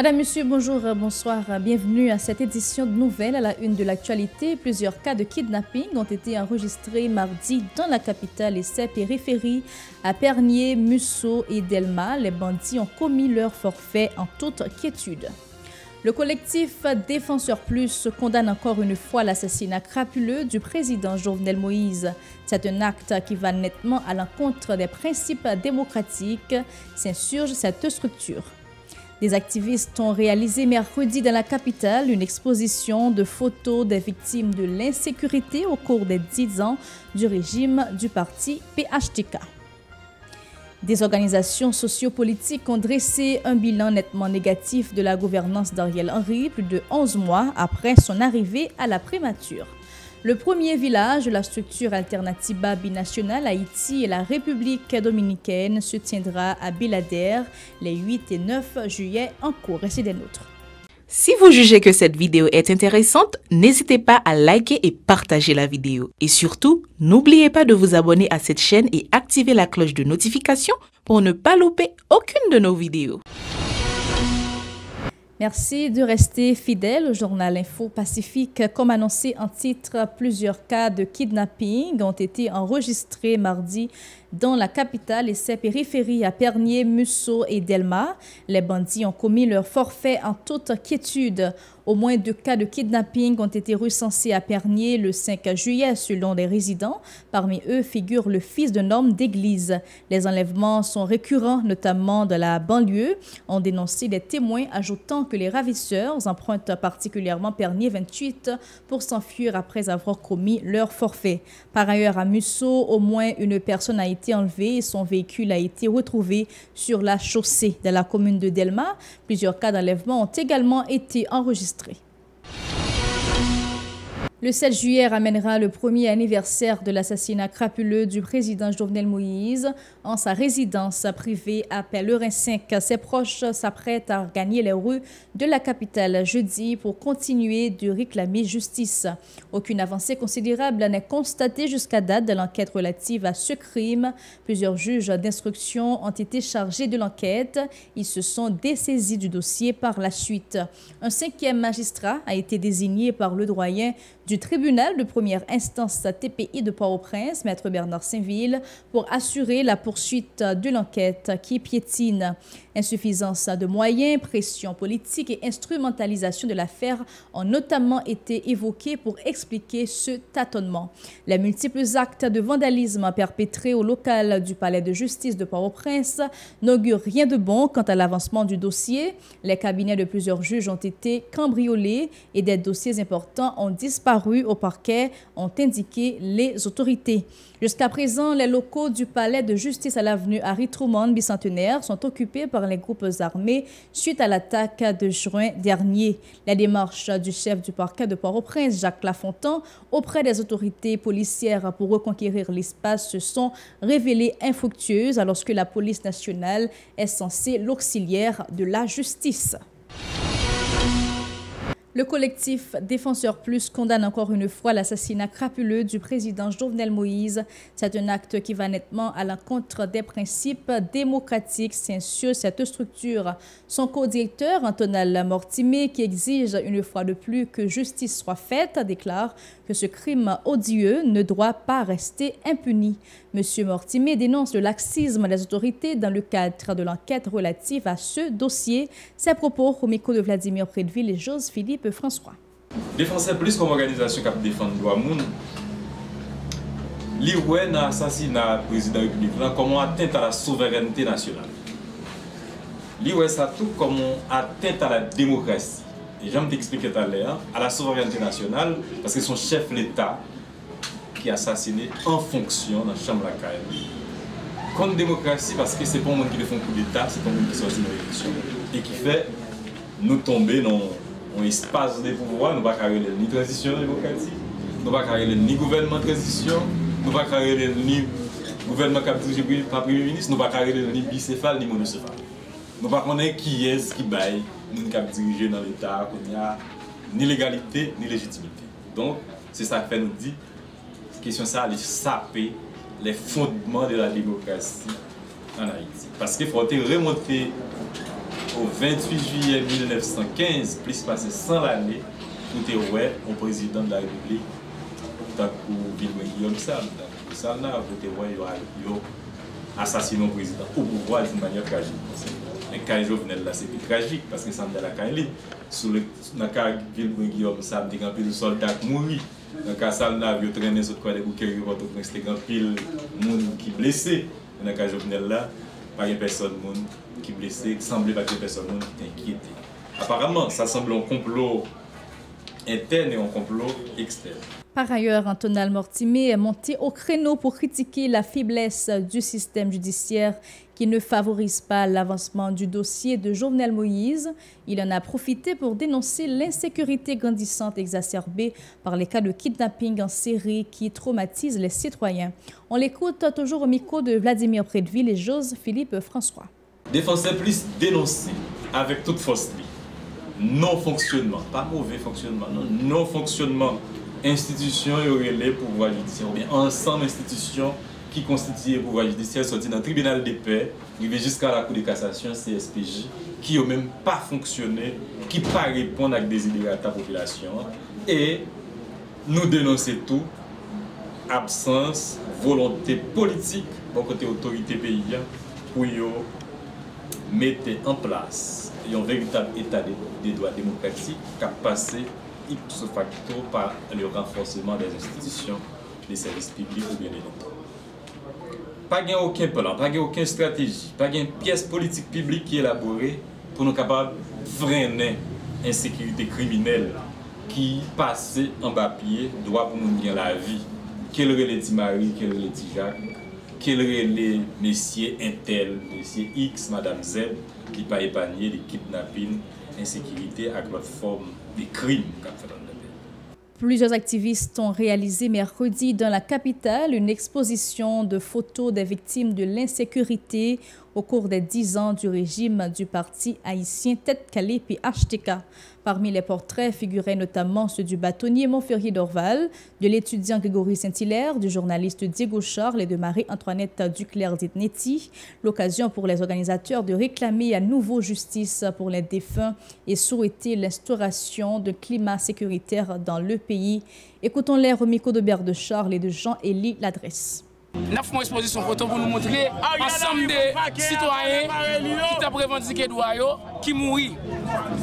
Madame, Monsieur, bonjour, bonsoir, bienvenue à cette édition de nouvelles à la une de l'actualité. Plusieurs cas de kidnapping ont été enregistrés mardi dans la capitale et ses périphéries. À Pernier, Musso et Delma, les bandits ont commis leur forfait en toute quiétude. Le collectif Défenseurs Plus condamne encore une fois l'assassinat crapuleux du président Jovenel Moïse. C'est un acte qui va nettement à l'encontre des principes démocratiques, s'insurge cette structure. Des activistes ont réalisé mercredi dans la capitale une exposition de photos des victimes de l'insécurité au cours des 10 ans du régime du parti PHTK. Des organisations sociopolitiques ont dressé un bilan nettement négatif de la gouvernance d'Ariel Henry plus de 11 mois après son arrivée à la primature. Le premier village de la structure Alternativa binationale Haïti et la République dominicaine se tiendra à Belader les 8 et 9 juillet en cours. Restez des nôtres. Si vous jugez que cette vidéo est intéressante, n'hésitez pas à liker et partager la vidéo. Et surtout, n'oubliez pas de vous abonner à cette chaîne et activer la cloche de notification pour ne pas louper aucune de nos vidéos. Merci de rester fidèle au journal Info Pacifique. Comme annoncé en titre, plusieurs cas de kidnapping ont été enregistrés mardi dans la capitale et ses périphéries à Pernier, Musso et Delma. Les bandits ont commis leur forfait en toute quiétude. Au moins 2 cas de kidnapping ont été recensés à Pernier le 5 juillet selon les résidents. Parmi eux figure le fils d'un homme d'église. Les enlèvements sont récurrents, notamment de la banlieue, ont dénoncé des témoins ajoutant que les ravisseurs empruntent particulièrement Pernier 28 pour s'enfuir après avoir commis leur forfait. Par ailleurs, à Musso, au moins une personne a été enlevée et son véhicule a été retrouvé sur la chaussée de la commune de Delma. Plusieurs cas d'enlèvement ont également été enregistrés. Le 7 juillet ramènera le premier anniversaire de l'assassinat crapuleux du président Jovenel Moïse en sa résidence privée à Pellerin 5. Ses proches s'apprêtent à gagner les rues de la capitale jeudi pour continuer de réclamer justice. Aucune avancée considérable n'est constatée jusqu'à date de l'enquête relative à ce crime. Plusieurs juges d'instruction ont été chargés de l'enquête. Ils se sont dessaisis du dossier par la suite. Un 5e magistrat a été désigné par le doyen du tribunal de première instance TPI de Port-au-Prince, Maître Bernard Saint-Ville, pour assurer la poursuite de l'enquête qui piétine. Insuffisance de moyens, pression politique et instrumentalisation de l'affaire ont notamment été évoqués pour expliquer ce tâtonnement. Les multiples actes de vandalisme perpétrés au local du palais de justice de Port-au-Prince n'augurent rien de bon quant à l'avancement du dossier. Les cabinets de plusieurs juges ont été cambriolés et des dossiers importants ont disparu au parquet, ont indiqué les autorités. Jusqu'à présent, les locaux du palais de justice à l'avenue Harry Truman bicentenaire sont occupés par les groupes armés suite à l'attaque de juin dernier. La démarche du chef du parquet de Port-au-Prince, Jacques Lafontaine, auprès des autorités policières pour reconquérir l'espace se sont révélées infructueuses alors que la police nationale est censée l'auxiliaire de la justice. Le collectif Défenseurs Plus condamne encore une fois l'assassinat crapuleux du président Jovenel Moïse. C'est un acte qui va nettement à l'encontre des principes démocratiques, s'insurge cette structure. Son co-directeur, Antonal Mortimé, qui exige une fois de plus que justice soit faite, déclare que ce crime odieux ne doit pas rester impuni. Monsieur Mortimé dénonce le laxisme des autorités dans le cadre de l'enquête relative à ce dossier. Ses propos au micro de Vladimir Prédeville et Jose Philippe François. Défenseurs Plus comme organisation qui défend le droit moun, li wè dans l'assassinat du président de la République comme atteinte à la souveraineté nationale. Li wè ça tout comme atteinte à la démocratie. Et j'aime t'expliquer tout à l'heure, à la souveraineté nationale, parce que son chef l'État qui a assassiné en fonction dans la chambre de la CAE. Contre démocratie, parce que c'est pas un monde qui fait un coup d'État, c'est un monde qui sortit de l'élection et qui fait nous tomber dans un espace de pouvoir, nous ne pouvons pas carrer ni transition démocratique, nous ne pouvons pas carrer ni gouvernement de transition, nous ne pouvons pas carrer ni gouvernement qui a dirigé par Premier ministre, nous ne pouvons pas carrer ni bicéphale ni monocéphale. Nous ne pouvons pas connaître qui est qui baille, nous qui a dirigé dans l'État, qu'on a ni légalité ni légitimité. Donc, c'est ça que fait nous dit, la question ça, elle saper les fondements de la démocratie en Haïti. Parce qu'il faut remonter au 28 juillet 1915, plus passé 100 l'année, tout est ouais au président de la République, tant que Guillaume Sam, tant que Salna, tout est ouais, il a assassiné le président au pouvoir d'une manière tragique. Le cas Jovenel là, c'est plus tragique parce que ça me donne la caille. Sur le cas Guillaume Sam, il y a un peu de soldats qui mourent. Dans le cas Salna, il y a traîné sur le coin de bouquets, il y a un pile de monde qui est blessé. Dans le cas Jovenel là, pas de personne qui est blessé, il semblait pas que personne qui est inquiété. Apparemment, ça semble un complot interne et un complot externe. Par ailleurs, Antonal Mortimer est monté au créneau pour critiquer la faiblesse du système judiciaire qui ne favorise pas l'avancement du dossier de Jovenel Moïse. Il en a profité pour dénoncer l'insécurité grandissante exacerbée par les cas de kidnapping en série qui traumatisent les citoyens. On l'écoute toujours au micro de Vladimir Prédeville et Jose-Philippe François. Défenseur plus dénoncé avec toute force. Non-fonctionnement, pas mauvais fonctionnement, non-fonctionnement. Institutions et relais pouvoir judiciaire, ou bien ensemble institutions qui constituent le pouvoir judiciaire sorti dans le tribunal de paix, arrivé jusqu'à la Cour de cassation, CSPJ, qui n'ont même pas fonctionné, qui ne pas répondre à des désirata de la population. Et nous dénonçons tout, absence, volonté politique, bon côté autorité paysanne, pour mettre en place un véritable état des droits démocratiques qui a passé ipso facto par le renforcement des institutions, des services publics ou bien de l'État. Pas de aucun plan, pas de aucune stratégie, pas de pièce politique publique qui est élaborée pour nous capables de freiner l'insécurité criminelle qui passe en papier, doit pour nous gagner la vie. Quel est le petit Marie, quel est le petit Jacques, quel est le messieurs Intel, messieurs X, Madame Z, qui pas épargné des kidnappings, insécurité avec l'autre forme des crimes qu'a fait dans le pays. Plusieurs activistes ont réalisé mercredi dans la capitale une exposition de photos des victimes de l'insécurité au cours des 10 ans du régime du parti haïtien Tête Calée puis HTK. Parmi les portraits figuraient notamment ceux du bâtonnier Montferrier d'Orval, de l'étudiant Grégory Saint-Hilaire, du journaliste Diego Charles et de Marie-Antoinette Duclerc-Ditnetti. L'occasion pour les organisateurs de réclamer à nouveau justice pour les défunts et souhaiter l'instauration de climat sécuritaire dans le pays. Écoutons-les au micro de Bert de Charles et de Jean-Élie Ladresse. Nous avons une exposition photo pour nous montrer ensemble de citoyens qui ont revendiqué droit, qui mourent.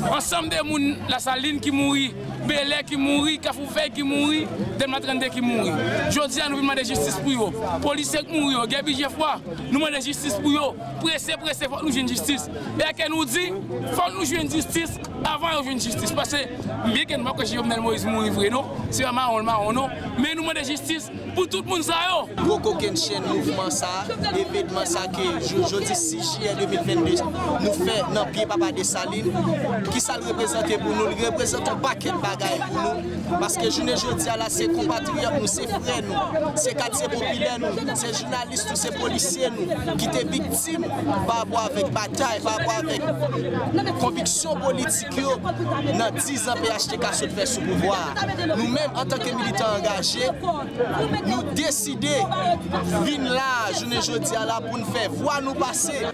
Ensemble de gens, la Saline qui mourent, Belé qui mourent, Kafoufei qui mourent, Dematren데 qui mourent. Aujourd'hui, nous demandons justice pour eux. Policiers qui mourent, Gabi Jeffroy, nous demandons justice pour eux. Pressé, il faut que nous ayons justice. Et qu'elle nous dit, il faut que nous ayons justice avant de justice. Parce que, bien que nous ne pouvons pas Moïse mourir, c'est marron, non. Mais nous demandons justice pour tout le monde. Aucune chaîne mouvement ça, événement ça que jeudi 6 juillet 2022 nous fait dans pied papa de Saline qui ça représente pour nous, il représente un paquet de bagailles pour nous parce que jeudi là c'est compatriotes nous, c'est frères nous, c'est quartier populaire nous, c'est journalistes, c'est policiers nous qui étaient victimes par rapport avec bataille, par rapport avec conviction politique dans 10 ans PHTK se fait sous pouvoir. Nous-mêmes en tant que militants engagés, nous décidons vin là, je ne dis à la pour nous faire voir nous passer.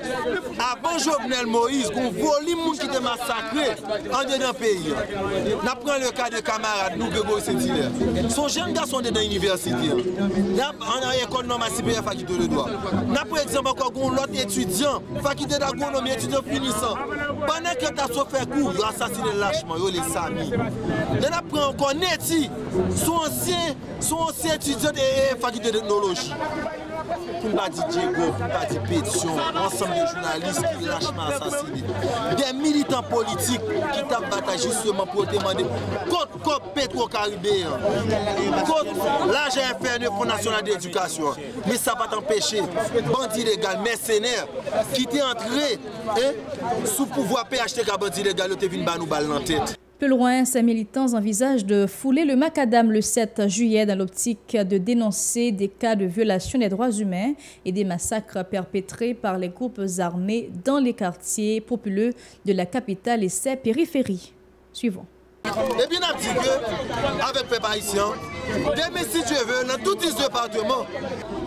Avant Jovenel Moïse, on volume qui était massacré en dedans du pays. Nous prenons le cas de camarade, nous, Grégory Saint-Hilaire. Son jeune garçon est dans l'université. On a école normale supérieure faculté de droit. Nous, par exemple, encore l'autre étudiant, faculté d'agronomie, étudiant finissant. Pendant que tu as fait cours, il a assassiné lâchement, il les sami. Nous prenons encore Neti, son ancien étudiant de faculté de technologie. Pour ne pas dire Diego, pour ne pas dire pétition, ensemble de journalistes qui lâchement assassinés, des militants politiques qui tapent bataille justement pour demander contre Petro-Caribéen, contre l'AGFN, Fonds national d'éducation. Mais ça va t'empêcher, bandits légaux, mercenaires, qui étaient entrés sous pouvoir PHTK, bandits légaux, ils étaient venus nous balle dans la tête. Plus loin, ces militants envisagent de fouler le macadam le 7 juillet dans l'optique de dénoncer des cas de violation des droits humains et des massacres perpétrés par les groupes armés dans les quartiers populeux de la capitale et ses périphéries. Suivons. Et bien, on dit qu'avec les peuple haïtien, Demain, si Dieu veut, dans tous les départements,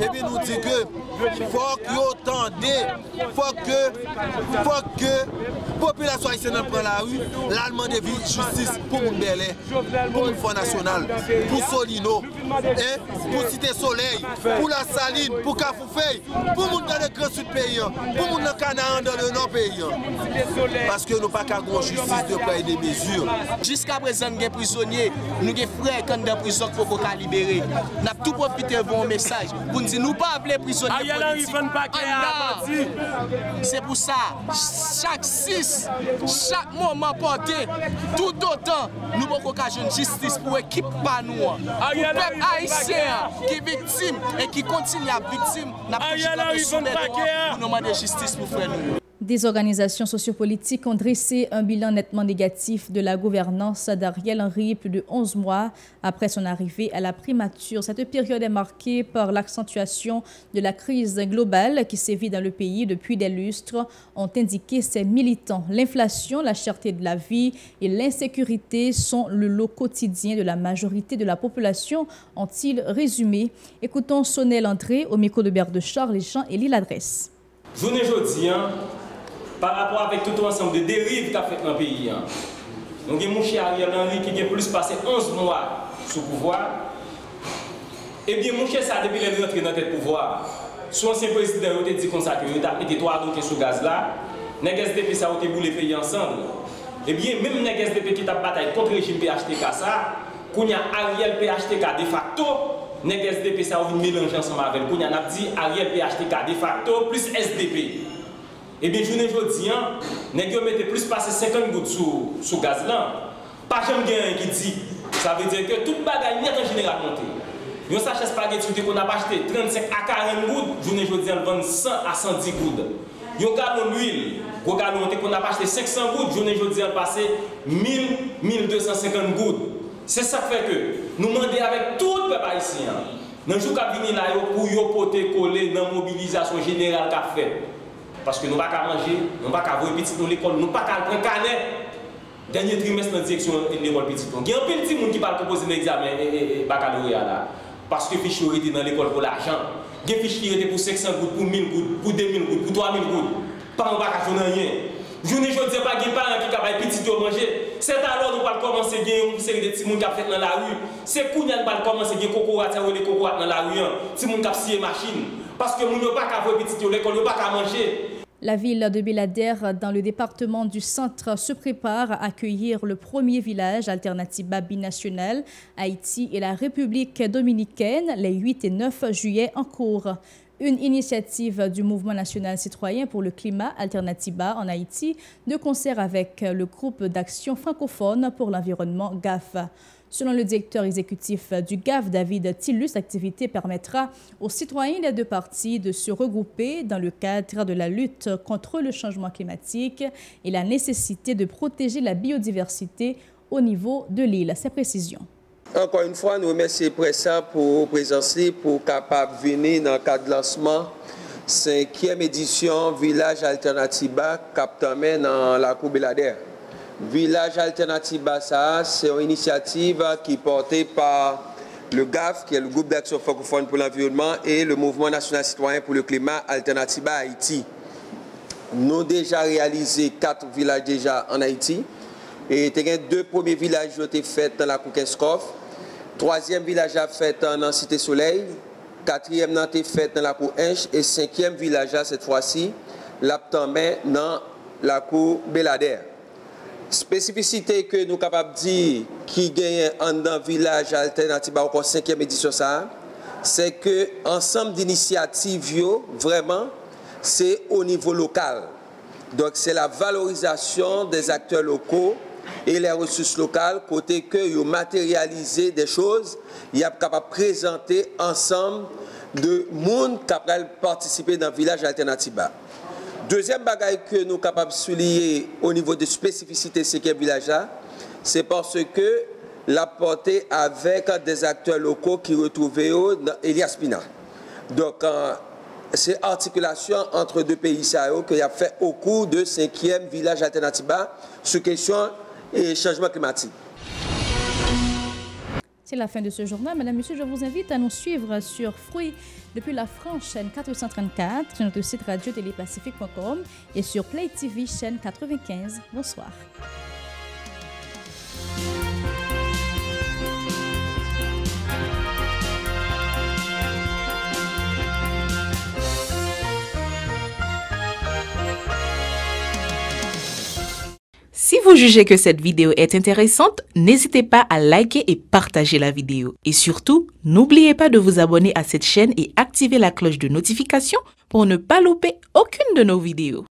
et bien nous dit que faut que faut que la population haïtienne prenne la rue, l'Allemand de justice pour mon Belé, pour le Front National, pour Solino, pour Cité Soleil, pour la Saline, pour Cafoufeuille, pour mon dans le Grand Sud pays, pour mon Canaan dans le Nord pays. Parce que nous n'avons pas qu'à avoir justice de prendre des mesures. Jusqu'à présent, nous sommes prisonniers, nous sommes frères quand dans la prison qu'il faut libérer. Nous avons tout profité de bon message pour nous dire nous ne pas appeler prisonniers politiques. C'est pour ça, chaque 6, chaque moment porté, tout autant, nous avons une justice pour l'équipe pas nous. Pour le peuple haïtien qui est victime et qui continue à être victime, nous avons soumettre pour nous demander justice pour frère nous. Des organisations sociopolitiques ont dressé un bilan nettement négatif de la gouvernance d'Ariel Henry plus de 11 mois après son arrivée à la primature. Cette période est marquée par l'accentuation de la crise globale qui sévit dans le pays depuis des lustres, ont indiqué ces militants. L'inflation, la cherté de la vie et l'insécurité sont le lot quotidien de la majorité de la population, ont-ils résumé. Écoutons Sonel André au micro de Bert de Charles, les champs et l'adresse. Journée jeudi, par rapport avec tout ensemble de dérives qu'a fait dans le pays. Nous avons mon cher Ariel Henry qui a plus passé 11 mois sous pouvoir. Eh bien, mon cher, ça depuis qu'il est rentré dans le pouvoir. Son ancien président a dit comme ça que il a mis 3 dossiers sous gaz là. Les SDP ça a été boulé pays ensemble. Eh bien, même les SDP qui ont bataille contre le régime PHTK ça, qu'on y a Ariel PHTK de facto, les SDP ça a mélangé ensemble avec. Qu'on y a dit Ariel PHTK de facto plus SDP. Et bien, journée jeudi, nous avons plus passé 50 gouttes sous gaz là. Pas jamais qui dit. Ça veut dire que toute bagaille n'est en général montée. Nous sachet spaghetti qu'on a acheté 35 à 40 gouttes, journée jeudi, on vend 100 à 110 gouttes. Un gallon d'huile, qu'on a acheté 500 gouttes, journée jeudi, on passé 1000, 1250 gouttes. C'est ça qui fait que nous demandons avec tout le peuple haïtien, dans le jour qui a venu là, pour y porter coller dans la mobilisation générale qu'a fait. Parce que nous ne pouvons pas manger, nous ne pouvons pas voir petit dans l'école, nous ne pouvons pas prendre canet. Dernier trimestre dans la direction de l'école petit. Il y a un petit monde qui va composer l'examen baccalauréat là. Parce que fichier était dans l'école pour l'argent. Il y a fichier était pour 500 gouttes, pour 1000 gouttes, pour 2000 gouttes, pour 3000 gouttes. Pas on va faire rien. Journée jeudi pas de parents qui capable petit de manger. C'est alors nous va commencer à une série de petits monde qui a fait dans la rue. C'est qu'on va commencer à cocorat ou les cocorat dans la rue. Petit monde qui a scié machine. Parce que nous ne pas qu'à voir petit de l'école, nous pas qu'à manger. La ville de Belader, dans le département du Centre, se prépare à accueillir le premier village Alternativa binational, Haïti et la République dominicaine, les 8 et 9 juillet en cours. Une initiative du Mouvement national citoyen pour le climat Alternativa en Haïti, de concert avec le groupe d'action francophone pour l'environnement GAF. Selon le directeur exécutif du GAF, David Tillus, l'activité permettra aux citoyens des deux parties de se regrouper dans le cadre de la lutte contre le changement climatique et la nécessité de protéger la biodiversité au niveau de l'île. Ces précisions. Encore une fois, nous remercions Pressa pour présenter, pour capable venir dans le cadre de lancement 5e édition Village Alternativa Captamène dans la cour Belader. Village Alternativa, c'est une initiative qui est portée par le GAF, qui est le groupe d'action francophone pour l'environnement, et le Mouvement national citoyen pour le climat Alternativa Haïti. Nous avons déjà réalisé 4 villages déjà en Haïti. Et il y a 2 premiers villages qui ont été faits dans la Cour-Kenskoff. 3e village a fait dans la Cité Soleil. 4e a été fait dans la cour Inch. Et 5e village cette fois-ci, l'Aptamé dans la cour Belader. Spécificité que nous sommes capables de dire qui gagne dans le village Alternativa encore 5e édition, c'est que l'ensemble d'initiatives, vraiment, c'est au niveau local. Donc c'est la valorisation des acteurs locaux et les ressources locales, côté que ils ont matérialisé des choses, ils sont capables de présenter ensemble de monde qui a participé dans le village Alternativa. Deuxième bagaille que nous sommes capables de souligner au niveau de spécificité de ce village, c'est parce que la portée avec des acteurs locaux qui retrouvaient dans Elias Pina. Donc, c'est articulation entre 2 pays qu'il a fait au cours de 5e village Alternativa sur question et changement climatique. C'est la fin de ce journal. Madame, Monsieur, je vous invite à nous suivre sur Fruits depuis la France, chaîne 434, sur notre site radio-télépacifique.com et sur Play TV, chaîne 95. Bonsoir. Si vous jugez que cette vidéo est intéressante, n'hésitez pas à liker et partager la vidéo. Et surtout, n'oubliez pas de vous abonner à cette chaîne et activer la cloche de notification pour ne pas louper aucune de nos vidéos.